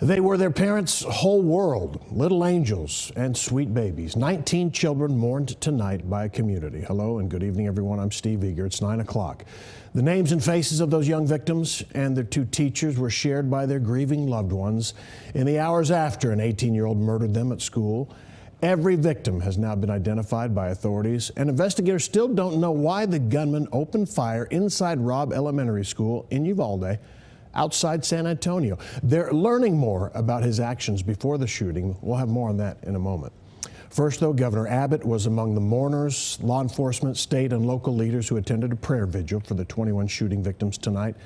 They were their parents' whole world, little angels and sweet babies. 19 children mourned tonight by a community. Hello and good evening, everyone. I'm Steve Eager. It's 9 o'clock. The names and faces of those young victims and their two teachers were shared by their grieving loved ones in the hours after an 18-year-old murdered them at school. Every victim has now been identified by authorities, and investigators still don't know why the gunman opened fire inside Robb Elementary School in Uvalde, outside San Antonio. They're learning more about his actions before the shooting. We'll have more on that in a moment. First, though, Governor Abbott was among the mourners. Law enforcement, state, and local leaders who attended a prayer vigil for the 21 shooting victims tonight.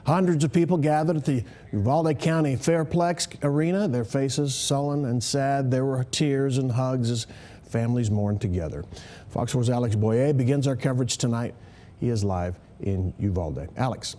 Hundreds of people gathered at the Uvalde County Fairplex Arena, their faces sullen and sad. There were tears and hugs as families mourned together. Fox 4's Alex Boyer begins our coverage tonight. He is live in Uvalde. Alex.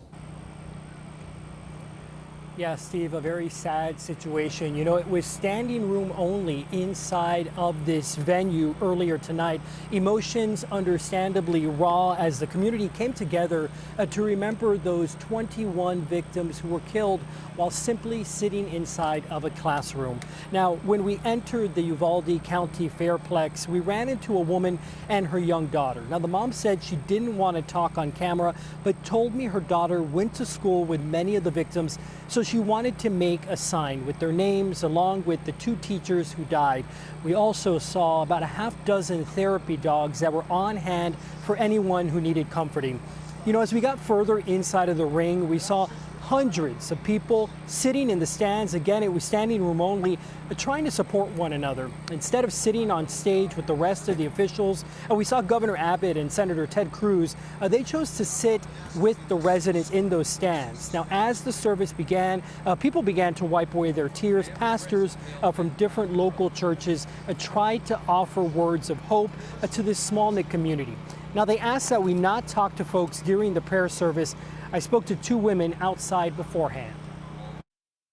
Yeah, Steve, a very sad situation. You know, it was standing room only inside of this venue earlier tonight. Emotions understandably raw as the community came together to remember those 21 victims who were killed while simply sitting inside of a classroom. Now, when we entered the Uvalde County Fairplex, we ran into a woman and her young daughter. Now, the mom said she didn't want to talk on camera, but told me her daughter went to school with many of the victims, so she wanted to make a sign with their names along with the two teachers who died. We also saw about a half dozen therapy dogs that were on hand for anyone who needed comforting. You know, as we got further inside of the ring, we saw hundreds of people sitting in the stands. Again, it was standing room only, trying to support one another. Instead of sitting on stage with the rest of the officials, we saw Governor Abbott and Senator Ted Cruz. They chose to sit with the residents in those stands. Now, as the service began, people began to wipe away their tears. Pastors from different local churches tried to offer words of hope to this small-knit community. Now, they asked that we not talk to folks during the prayer service. I spoke to two women outside beforehand.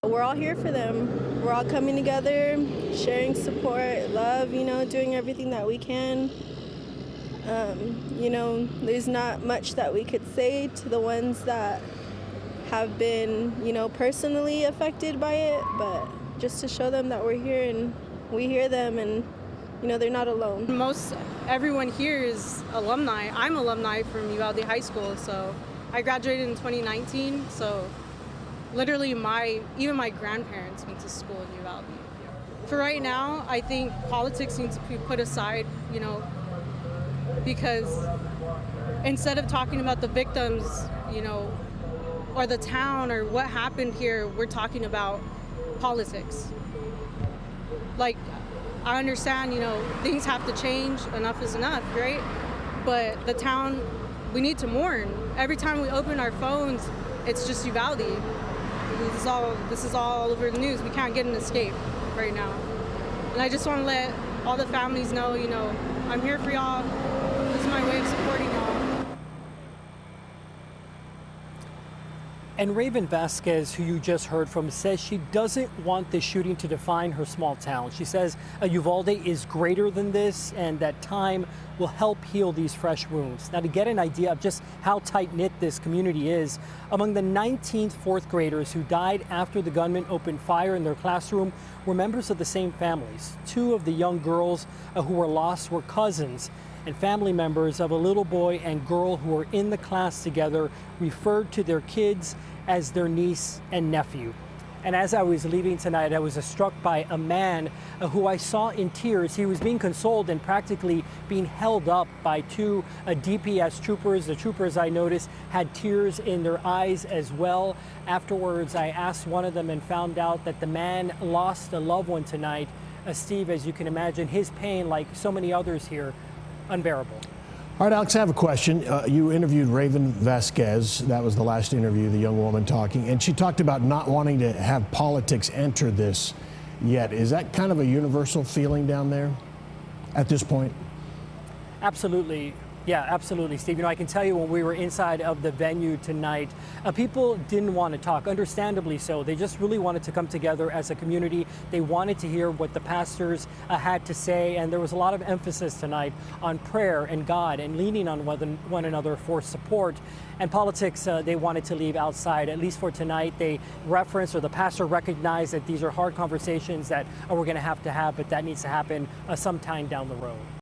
We're all here for them. We're all coming together, sharing support, love, you know, doing everything that we can. You know, there's not much that we could say to the ones that have been, you know, personally affected by it, but just to show them that we're here and we hear them and, you know, they're not alone. Most everyone here is alumni. I'm alumni from Uvalde High School, so I graduated in 2019, so literally even my grandparents went to school in Uvalde. For right now, I think politics needs to be put aside, you know, because instead of talking about the victims, you know, or the town or what happened here, we're talking about politics. Like, I understand, you know, things have to change, enough is enough, right? But the town, we need to mourn. Every time we open our phones, it's just Uvalde. This is all over the news. We can't get an escape right now. And I just want to let all the families know, you know, I'm here for y'all. This is my way of supporting y'all. And Raven Vasquez, who you just heard from, says she doesn't want this shooting to define her small town. She says Uvalde is greater than this and that time will help heal these fresh wounds. Now, to get an idea of just how tight-knit this community is, among the 19 fourth graders who died after the gunman opened fire in their classroom were members of the same families. Two of the young girls who were lost were cousins, and family members of a little boy and girl who were in the class together referred to their kids as their niece and nephew. And as I was leaving tonight, I was struck by a man who I saw in tears. He was being consoled and practically being held up by two DPS troopers. The troopers, I noticed, had tears in their eyes as well. Afterwards, I asked one of them and found out that the man lost a loved one tonight. Steve, as you can imagine, his pain, like so many others here, unbearable. All right, Alex, I have a question. You interviewed Raven Vasquez. That was the last interview, the young woman talking, and she talked about not wanting to have politics enter this yet. Is that kind of a universal feeling down there at this point? Absolutely. Yeah, absolutely, Steve. You know, I can tell you when we were inside of the venue tonight, people didn't want to talk, understandably so. They just really wanted to come together as a community. They wanted to hear what the pastors had to say, and there was a lot of emphasis tonight on prayer and God and leaning on one another for support. And politics, they wanted to leave outside, at least for tonight. They referenced, or the pastor recognized, that these are hard conversations that we're going to have, but that needs to happen sometime down the road.